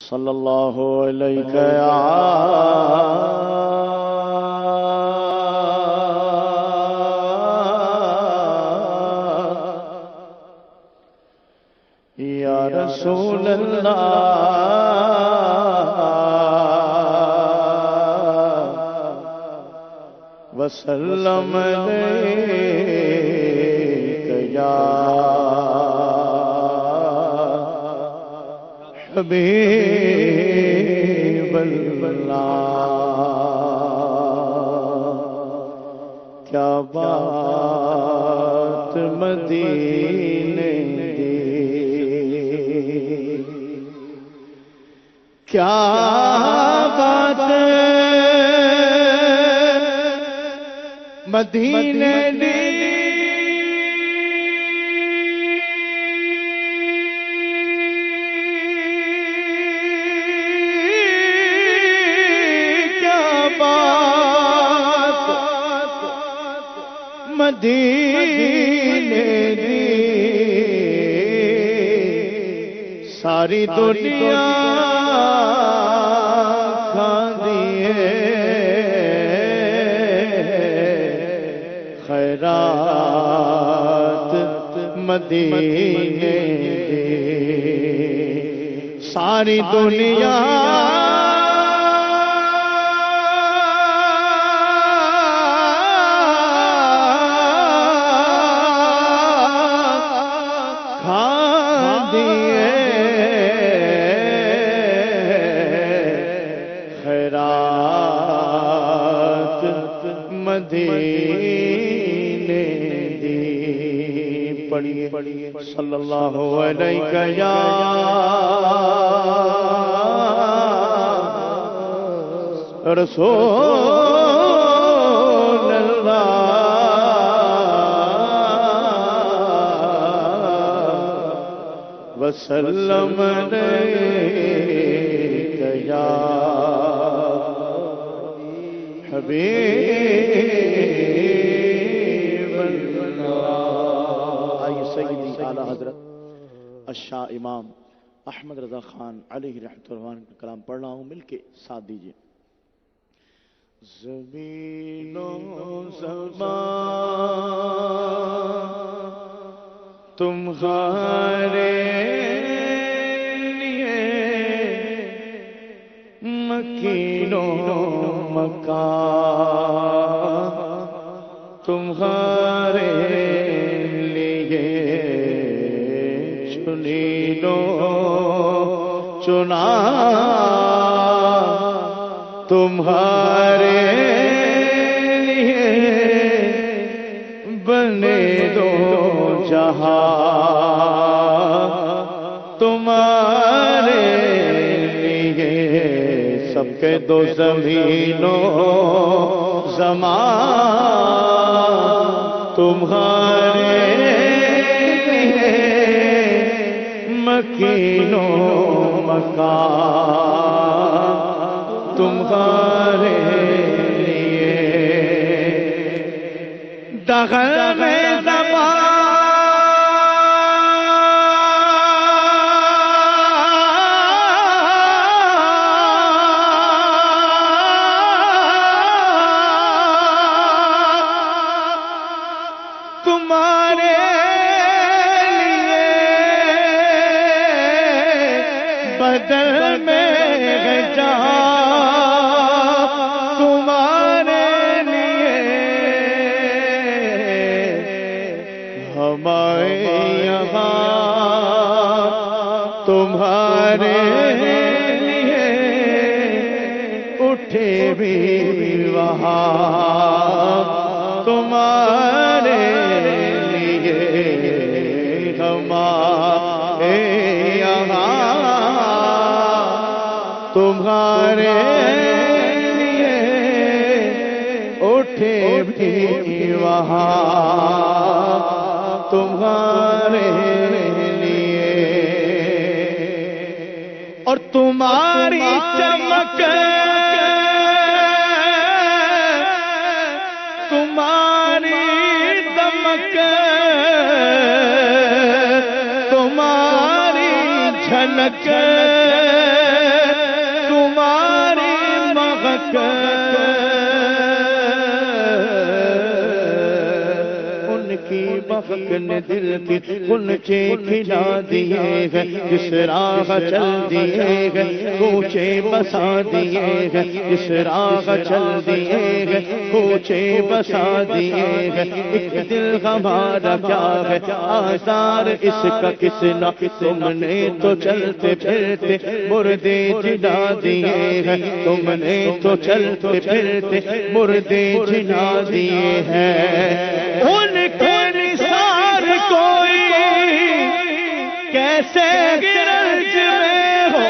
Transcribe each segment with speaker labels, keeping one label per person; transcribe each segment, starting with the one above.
Speaker 1: صلی اللہ علیہ یا رسول اللہ وسلم علیک یا حبیب اللہ کیا بات مدینے دی کیا بات مدینے دی مدینے دی ساری دنیا کھاندی ہے خیرات مدینے دی ساری دنیا مدینے دی پڑھیے صلی اللہ علیہ یا رسول اللہ وسلم علیک یا حبیب اللہ۔ آئیے سیدی اعلیٰ حضرت الشاہ امام احمد رضا خان علیہ رحمۃ اللہ کا کلام پڑھ رہا ہوں، مل کے ساتھ دیجئے۔ زمین و زمان تمہارے لیے مکین و مکان تمہارے لیے چنین و چنا تمہارے لیے بنے دو جہاں تمہارے لیے سب کے دو زمینوں زمان تمہارے لیے مکینوں مکان تمہارے لیے دغل میں زبان تمہارے لیے بدل میں جہاں تمہارے لیے ہمارے یہاں تمہارے لیے اٹھے بھی وہاں تمہارے لیے ہمارے یہاں تمہارے لیے اٹھے بھی وہاں تمہارے لیے اور تمہاری چمک تمہاری دمک تمہاری جھلک مغک ان کی مغک نے دل کی غنچے کھلا دیے ہیں، جس راہ چل دیے ہیں کوچے بسا دیے ہیں، جس راہ چل دیے ہیں کوچے بسا دیے ہیں۔ ایک دل ہمارا کیا ہے آزار اس کا کس نہ، تم نے تو چلتے پھرتے مردے جلا دیے ہیں، تم نے تو چلتے پھرتے مردے جلا دیے ہیں۔ ان کے نثار کوئی کیسے گرج میں ہو،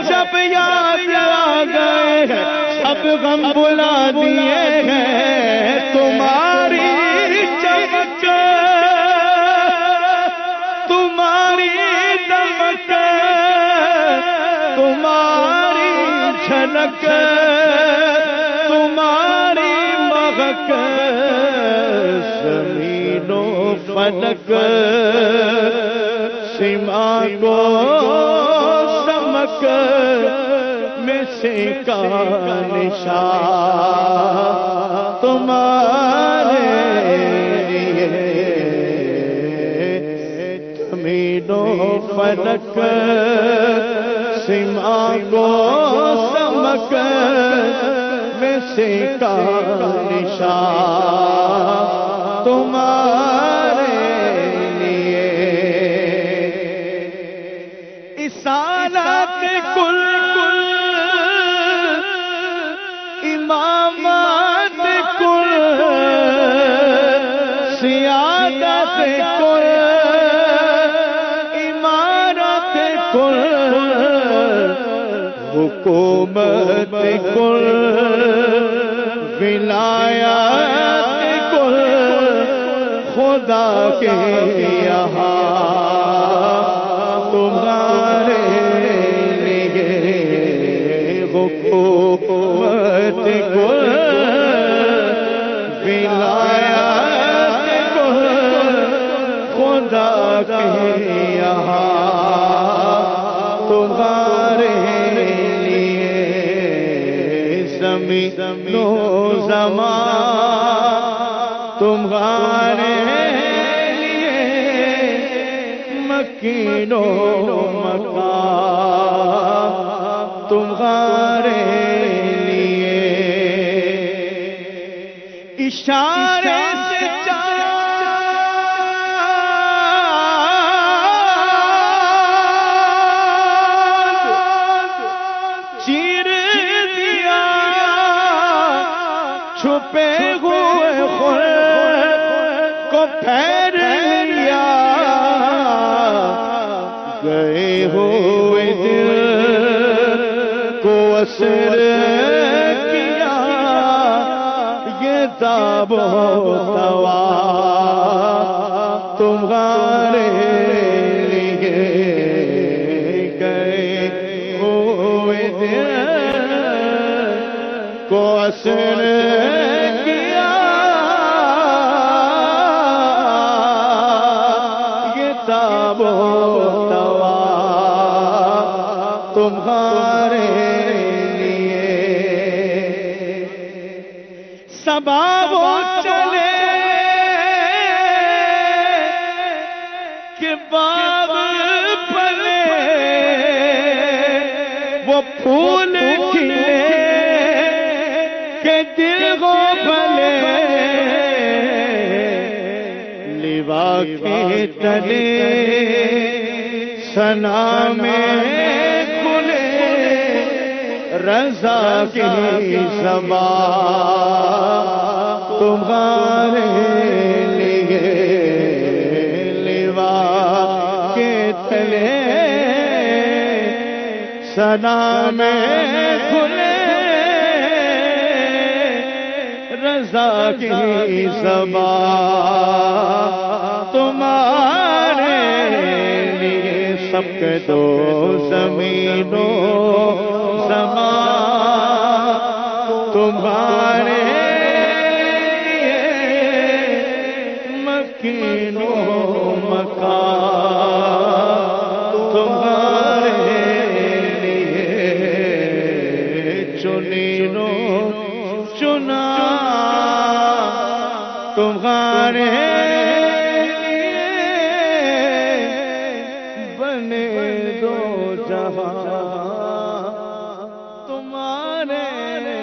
Speaker 1: جب یاد آ گئے ہیں سب غم بلا دیے ہیں۔ تمہاری چمک تمہاری دمک تمہاری جھلک تمہاری مہک زمین و فلک سما کو سمک میں سے کا نشان تمہارے لیے، زمین و فلک سما کو سمک میں سے کا نشان تمہارے لیے۔ رسالت کل امامت کل سیادت کل امارت کل حکومت کل ولایت کل خدا کے یہاں تمہارے لیے، حکومت کل ولایت کل خدا کے یہاں تمہارے لیے، زمین و زمان تمہارے لیے، مکین و مکان تمہارے لیے۔ اشارے سے چیر دیا چھپے ہوئے خود کو پھیر لیا، گئے ہوئے دل کو اسر کیا، یہ تاب و توا تمہارے لیے، گئے ہوئے دل کو اسر کیا، یہ تاب و توا تمہارے لیے۔ صبا وہ چلے کہ باغ پھلے، وہ پھول کھلے کہ دل کو بھلے، لیوا کے تلے ثنا میں کھلے، رضا کی زبان تمہارے لیے، لیوا کے تلے ثنا میں کھلے، رضا کی زبان تمہارے لیے، سب کے دو زمین و زمان تمہارے لیے، مکین و مکان تمہارے لیے، چنین و چنا تمہارے بنے دو جہاں تمہارے